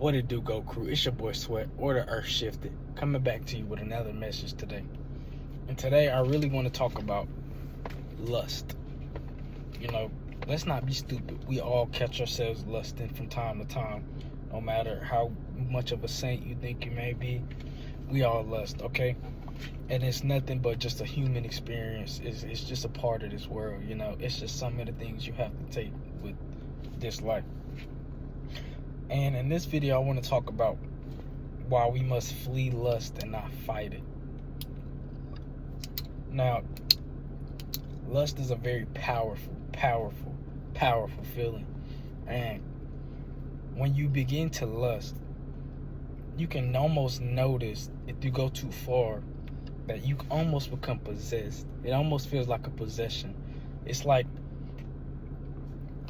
What it do, Go Crew? It's your boy Sweat, or the Earth Shifted, coming back to you with another message today. And today I really want to talk about lust. Let's not be stupid. We all catch ourselves lusting from time to time. No matter how much of a saint you think you may be, we all lust, okay? And it's nothing but just a human experience. It's just a part of this world, It's just some of the things you have to take with this life. And in this video, I want to talk about why we must flee lust and not fight it. Now, lust is a very powerful feeling. And when you begin to lust, you can almost notice, if you go too far, that you almost become possessed. It almost feels like a possession. It's like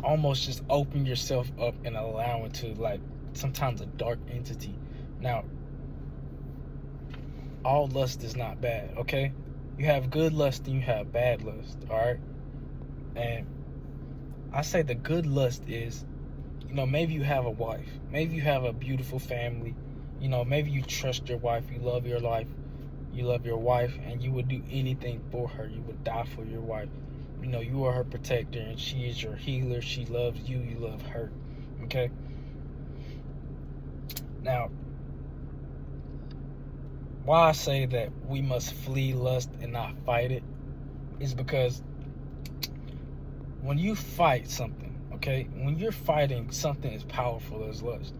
almost just open yourself up and allow it to, like, sometimes a dark entity. Now, all lust is not bad, okay? You have good lust and you have bad lust, all right? And I say the good lust is, maybe you have a wife, maybe you have a beautiful family, maybe you trust your wife, you love your life, you love your wife, and you would do anything for her. You would die for your wife. You are her protector, and she is your healer. She loves you, you love her, okay? Now, why I say that we must flee lust and not fight it is because when you fight something, okay, when you're fighting something as powerful as lust,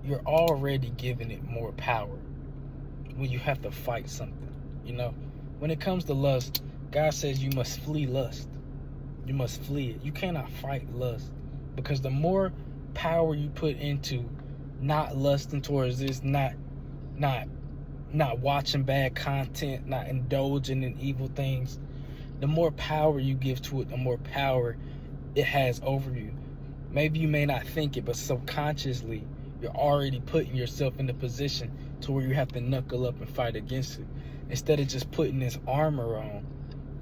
you're already giving it more power when you have to fight something, When it comes to lust, God says you must flee lust. You must flee it. You cannot fight lust, because the more power you put into not lusting towards this, not watching bad content, not indulging in evil things, the more power you give to it, the more power it has over you. Maybe you may not think it, but subconsciously, you're already putting yourself in the position to where you have to knuckle up and fight against it, instead of just putting this armor on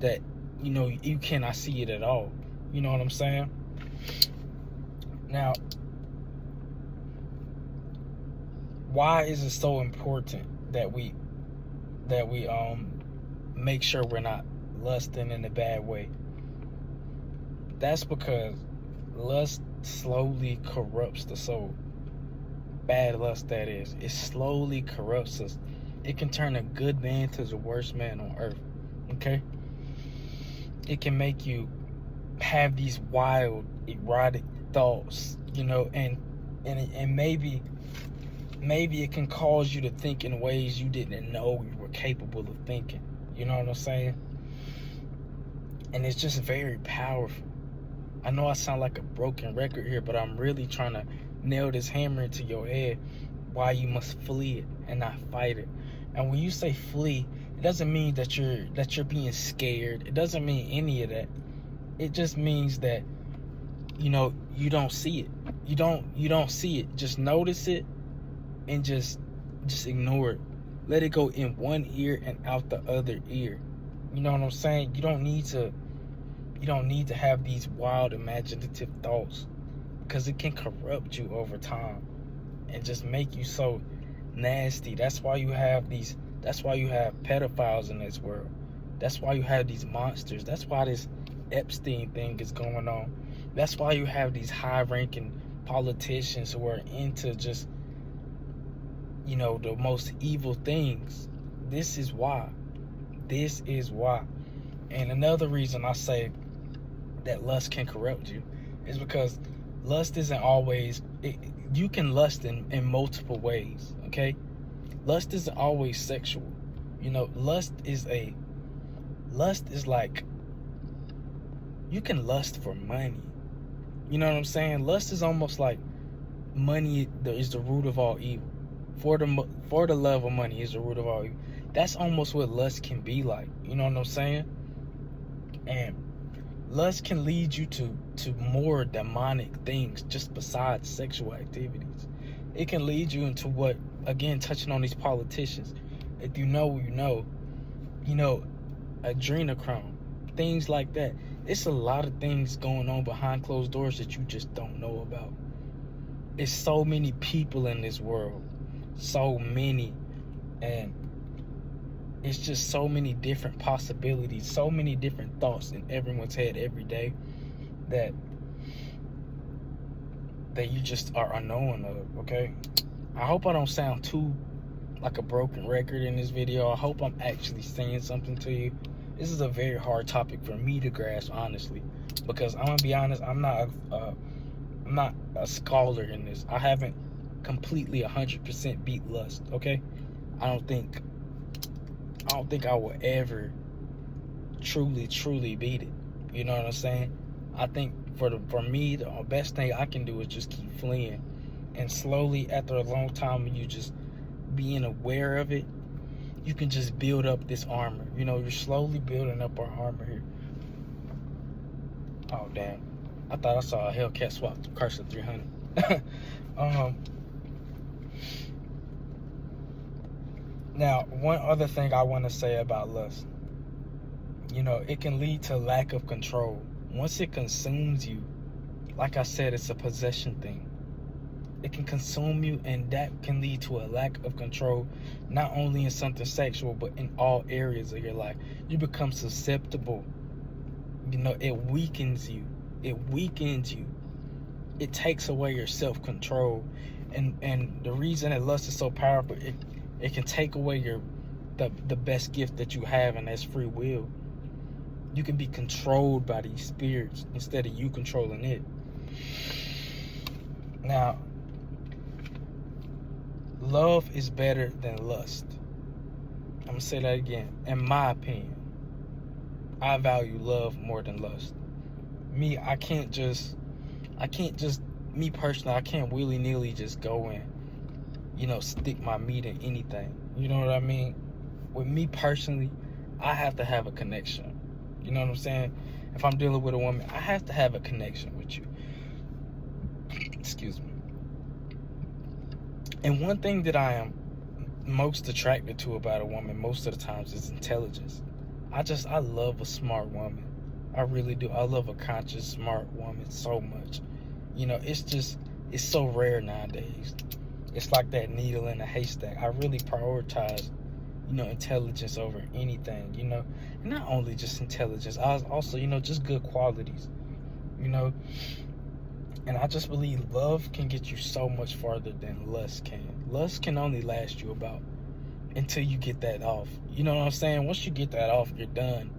that, you cannot see it at all. You know what I'm saying? Now, why is it so important that we make sure we're not lusting in a bad way? That's because lust slowly corrupts the soul. Bad lust, that is. It slowly corrupts us. It can turn a good man to the worst man on earth, okay? It can make you have these wild, erotic thoughts, and maybe it can cause you to think in ways you didn't know you were capable of thinking. You know what I'm saying? And it's just very powerful. I know I sound like a broken record here, but I'm really trying to nail this hammer into your head, why you must flee it and not fight it. And when you say flee, it doesn't mean that you're being scared. It doesn't mean any of that. It just means that you don't see it. You don't see it. Just notice it and just ignore it. Let it go in one ear and out the other ear. You know what I'm saying? You don't need to have these wild imaginative thoughts, because it can corrupt you over time and just make you so nasty. That's why you have pedophiles in this world. That's why you have these monsters. That's why this Epstein thing is going on. That's why you have these high-ranking politicians who are into just, the most evil things. This is why. And another reason I say that lust can corrupt you is because lust isn't always, you can lust in multiple ways, okay? Lust isn't always sexual. Lust is like, you can lust for money. You know what I'm saying? Lust is almost like money is the root of all evil. For the love of money is the root of all evil. That's almost what lust can be like. You know what I'm saying? And lust can lead you to more demonic things just besides sexual activities. It can lead you into what, again, touching on these politicians. If you know, adrenochrome, things like that. It's a lot of things going on behind closed doors that you just don't know about. it's so many people in this world, so many, and it's just so many different possibilities, so many different thoughts in everyone's head every day that you just are unknowing of. Okay, I hope I don't sound too like a broken record in this video. I hope I'm actually saying something to you. This is a very hard topic for me to grasp, honestly, because I'm gonna be honest, I'm not a scholar in this. I haven't completely 100% beat lust. Okay, I don't think I will ever truly beat it. You know what I'm saying? I think for me, the best thing I can do is just keep fleeing, and slowly, after a long time of you just being aware of it, you can just build up this armor. You know, you're slowly building up our armor here. Oh damn! I thought I saw a Hellcat swap to Chrysler 300. Now, one other thing I want to say about lust, you know, it can lead to lack of control. Once it consumes you, like I said, it's a possession thing. It can consume you, and that can lead to a lack of control, not only in something sexual, but in all areas of your life. You become susceptible. You know, it weakens you. It weakens you. It takes away your self-control. And the reason that lust is so powerful, it can take away the best gift that you have, and that's free will. You can be controlled by these spirits instead of you controlling it. Now, love is better than lust. I'm gonna say that again. In my opinion, I value love more than lust. Me personally, I can't willy-nilly just go and, you know, stick my meat in anything. You know what I mean? With me personally, I have to have a connection. You know what I'm saying? If I'm dealing with a woman, I have to have a connection with you. Excuse me. And one thing that I am most attracted to about a woman most of the times is intelligence. I love a smart woman. I really do. I love a conscious, smart woman so much. You know, it's so rare nowadays. It's like that needle in a haystack. I really prioritize, you know, intelligence over anything, you know. And not only just intelligence, I also, you know, just good qualities, you know. And I just believe love can get you so much farther than lust can. Lust can only last you about until you get that off. You know what I'm saying? Once you get that off, you're done.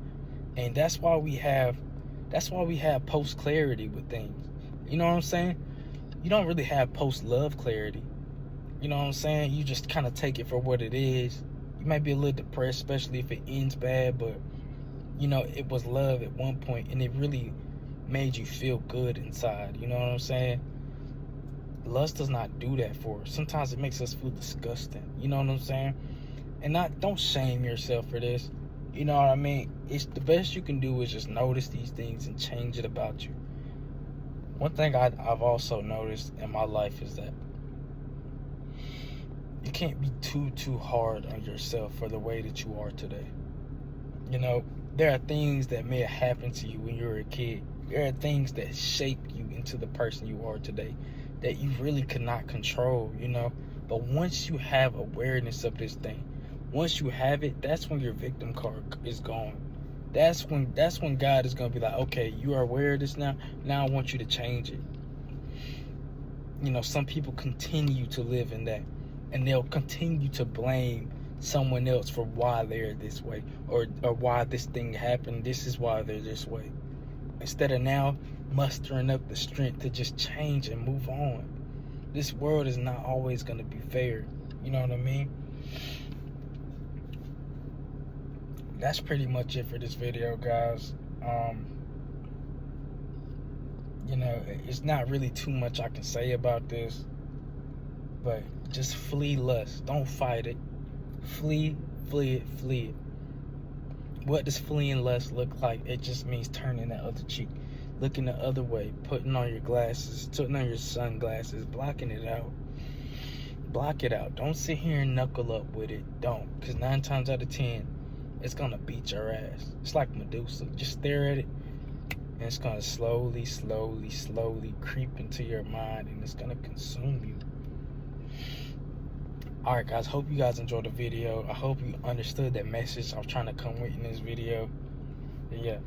And that's why we have post clarity with things. You know what I'm saying? You don't really have post love clarity. You know what I'm saying? You just kind of take it for what it is. You might be a little depressed, especially if it ends bad, but you know, it was love at one point, and it really made you feel good inside. You know what I'm saying? Lust does not do that for us. Sometimes it makes us feel disgusting. You know what I'm saying? And don't shame yourself for this. You know what I mean? It's the best you can do is just notice these things and change it about you. One thing I've also noticed in my life is that you can't be too hard on yourself for the way that you are today. You know, there are things that may have happened to you when you were a kid. There are things that shape you into the person you are today that you really could not control, you know. But once you have awareness of this thing, once you have it, that's when your victim card is gone. That's when God is going to be like, okay, you are aware of this now. Now I want you to change it. You know, some people continue to live in that, and they'll continue to blame someone else for why they're this way, or why this thing happened. This is why they're this way. Instead of now mustering up the strength to just change and move on. This world is not always going to be fair. You know what I mean? That's pretty much it for this video, guys. You know, it's not really too much I can say about this, but just flee lust. Don't fight it. Flee it. What does fleeing lust look like? It just means turning the other cheek, looking the other way, putting on your glasses, putting on your sunglasses, blocking it out. Block it out. Don't sit here and knuckle up with it. Don't, because 9 times out of 10, it's gonna beat your ass. It's like Medusa. Just stare at it And it's gonna slowly creep into your mind, and it's gonna consume you. Alright guys, hope you guys enjoyed the video. I hope you understood that message I was trying to come with in this video. Yeah.